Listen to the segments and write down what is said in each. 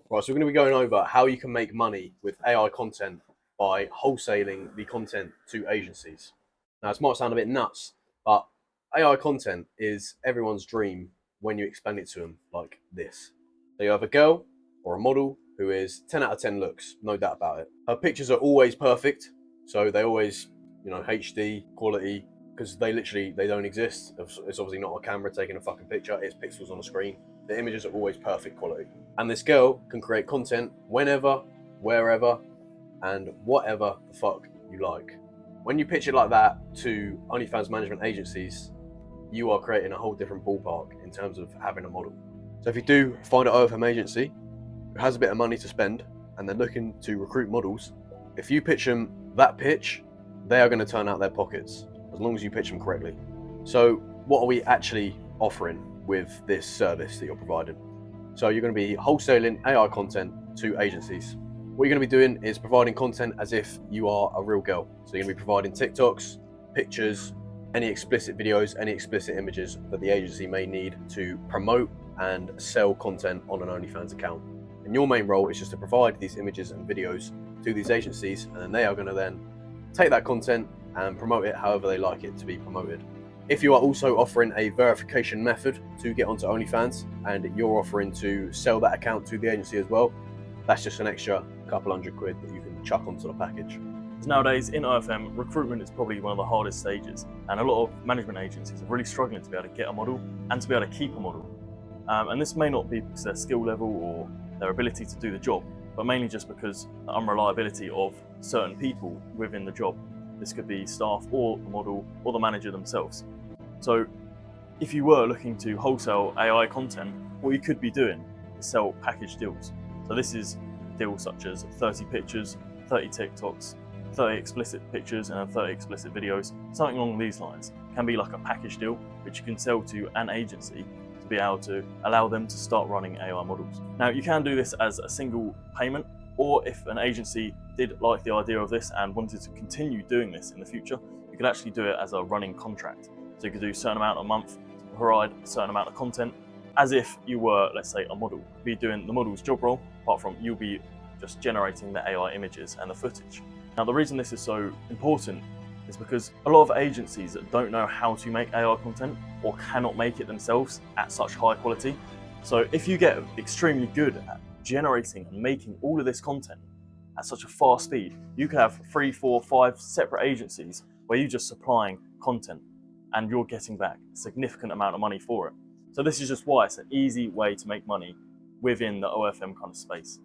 Right, so we're going to be going over how you can make money with AI content by wholesaling the content to agencies. Now, this might sound a bit nuts, but AI content is everyone's dream when you explain it to them like this. So you have a girl or a model who is 10 out of 10 looks, no doubt about it. Her pictures are always perfect, so they always, HD quality, because they don't exist. It's obviously not a camera taking a fucking picture, it's pixels on a screen. The images are always perfect quality. And this girl can create content whenever, wherever, and whatever the fuck you like. When you pitch it like that to OnlyFans management agencies, you are creating a whole different ballpark in terms of having a model. So if you do find an OFM agency who has a bit of money to spend and they're looking to recruit models, if you pitch them that pitch, they are going to turn out their pockets as long as you pitch them correctly. So what are we actually offering with this service that you're providing? So you're going to be wholesaling AI content to agencies. What you're going to be doing is providing content as if you are a real girl. So you're going to be providing TikToks, pictures, any explicit videos, any explicit images that the agency may need to promote and sell content on an OnlyFans account. And your main role is just to provide these images and videos to these agencies, and then they are going to then take that content and promote it however they like it to be promoted. If you are also offering a verification method to get onto OnlyFans and you're offering to sell that account to the agency as well, that's just an extra couple £100 that you can chuck onto the package. Nowadays in OFM, recruitment is probably one of the hardest stages, and a lot of management agencies are really struggling to be able to get a model and to be able to keep a model. And this may not be because their skill level or their ability to do the job, but mainly just because the unreliability of certain people within the job. This could be staff or the model or the manager themselves. So if you were looking to wholesale AI content, what you could be doing is sell package deals. So this is deals such as 30 pictures, 30 TikToks, 30 explicit pictures and 30 explicit videos, something along these lines. It can be like a package deal, which you can sell to an agency to be able to allow them to start running AI models. Now you can do this as a single payment, or if an agency did like the idea of this and wanted to continue doing this in the future, you could actually do it as a running contract. So you could do a certain amount a month to provide a certain amount of content, as if you were, let's say, a model. Be doing the model's job role, apart from you'll be just generating the AI images and the footage. Now the reason this is so important is because a lot of agencies that don't know how to make AI content or cannot make it themselves at such high quality. So if you get extremely good at generating and making all of this content at such a fast speed, you could have 3, 4, 5 separate agencies where you're just supplying content and you're getting back a significant amount of money for it. So this is just why it's an easy way to make money within the OFM kind of space.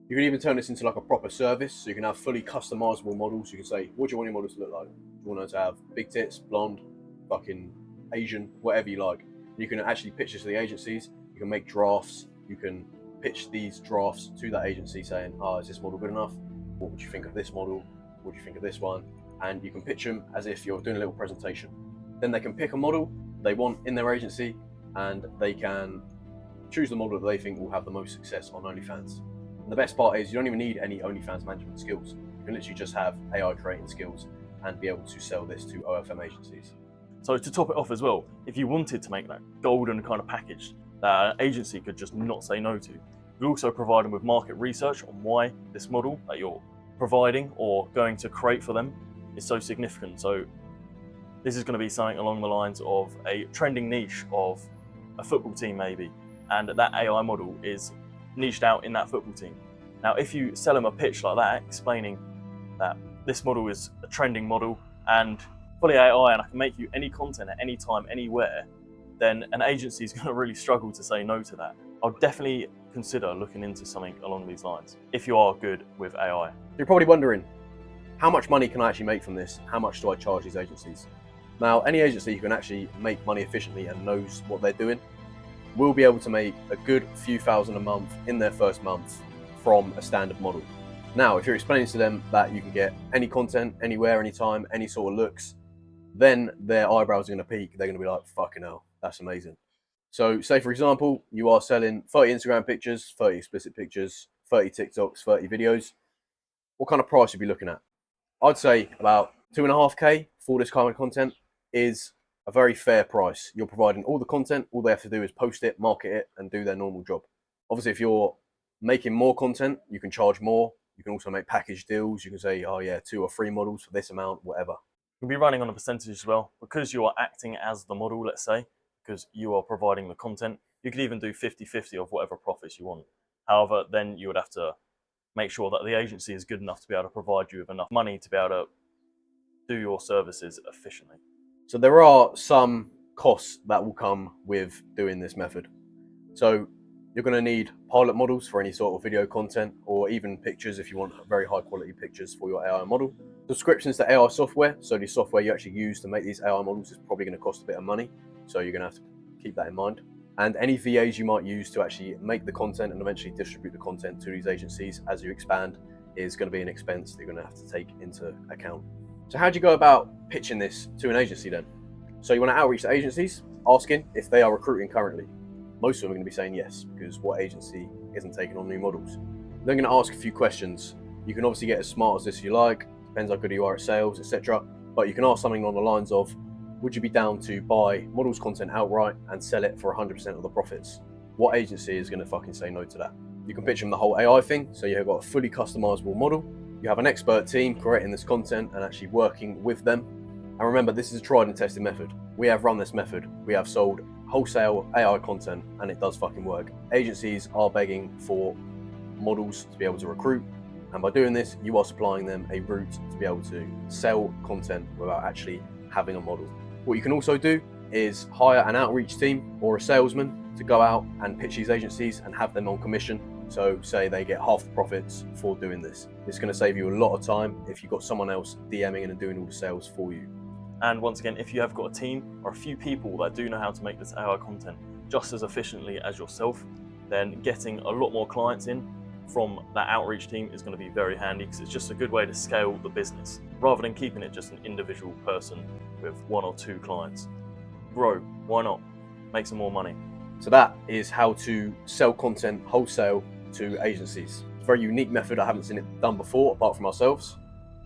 You can even turn this into like a proper service, so you can have fully customizable models. You can say, what do you want your models to look like? Do you want her to have big tits, blonde, fucking Asian, whatever you like? You can actually pitch this to the agencies. You can make drafts. You can pitch these drafts to that agency saying, is this model good enough? What would you think of this model? What do you think of this one? And you can pitch them as if you're doing a little presentation. Then they can pick a model they want in their agency, and they can choose the model that they think will have the most success on OnlyFans. And the best part is you don't even need any OnlyFans management skills. You can literally just have AI creating skills and be able to sell this to OFM agencies. So to top it off as well, if you wanted to make that golden kind of package that an agency could just not say no to, you also provide them with market research on why this model that you're providing or going to create for them is so significant. So this is going to be something along the lines of a trending niche of a football team maybe, and that AI model is niched out in that football team. Now, if you sell them a pitch like that, explaining that this model is a trending model and fully AI and I can make you any content at any time, anywhere, then an agency is going to really struggle to say no to that. I'll definitely consider looking into something along these lines if you are good with AI. You're probably wondering, how much money can I actually make from this? How much do I charge these agencies? Now, any agency who can actually make money efficiently and knows what they're doing will be able to make a good few thousand a month in their first month from a standard model. Now, if you're explaining to them that you can get any content, anywhere, anytime, any sort of looks, then their eyebrows are going to peak. They're going to be like, fucking hell, that's amazing. So say, for example, you are selling 30 Instagram pictures, 30 explicit pictures, 30 TikToks, 30 videos. What kind of price you'd be looking at? I'd say about 2.5K for this kind of content is a very fair price. You're providing all the content. All they have to do is post it, market it, and do their normal job. Obviously, if you're making more content, you can charge more. You can also make package deals. You can say, oh yeah, 2 or 3 models for this amount, whatever. You can be running on a percentage as well, because you are acting as the model, let's say, because you are providing the content. You could even do 50-50 of whatever profits you want. However, then you would have to make sure that the agency is good enough to be able to provide you with enough money to be able to do your services efficiently. So there are some costs that will come with doing this method. So you're going to need pilot models for any sort of video content, or even pictures if you want very high quality pictures for your AI model. Subscriptions to AI software, so the software you actually use to make these AI models, is probably going to cost a bit of money. So you're going to have to keep that in mind. And any VAs you might use to actually make the content and eventually distribute the content to these agencies as you expand is going to be an expense that you're going to have to take into account. So how do you go about pitching this to an agency then? So you want to outreach to agencies, asking if they are recruiting currently. Most of them are going to be saying yes, because what agency isn't taking on new models? They're going to ask a few questions. You can obviously get as smart as this if you like, depends how good you are at sales, etc. But you can ask something along the lines of, would you be down to buy models content outright and sell it for 100% of the profits? What agency is going to fucking say no to that? You can pitch them the whole AI thing, so you've got a fully customizable model. You have an expert team creating this content and actually working with them. And remember, this is a tried and tested method. We have run this method. We have sold wholesale AI content and it does fucking work. Agencies are begging for models to be able to recruit. And by doing this, you are supplying them a route to be able to sell content without actually having a model. What you can also do is hire an outreach team or a salesman to go out and pitch these agencies and have them on commission. So say they get half the profits for doing this. It's going to save you a lot of time if you've got someone else DMing and doing all the sales for you. And once again, if you have got a team or a few people that do know how to make this AI content just as efficiently as yourself, then getting a lot more clients in from that outreach team is going to be very handy, because it's just a good way to scale the business rather than keeping it just an individual person with 1 or 2 clients. Grow, why not? Make some more money. So that is how to sell content wholesale to agencies. It's a very unique method. I haven't seen it done before apart from ourselves.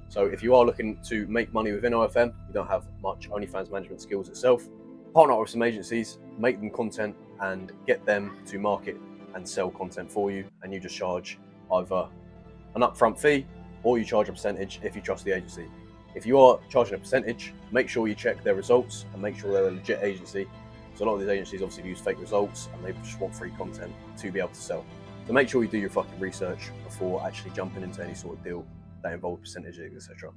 So if you are looking to make money within OFM, you don't have much OnlyFans management skills itself, partner up with some agencies, make them content and get them to market and sell content for you, and you just charge either an upfront fee or you charge a percentage if you trust the agency. If you are charging a percentage, make sure you check their results and make sure they're a legit agency. So a lot of these agencies obviously use fake results and they just want free content to be able to sell. So make sure you do your fucking research before actually jumping into any sort of deal that involves percentages, etc.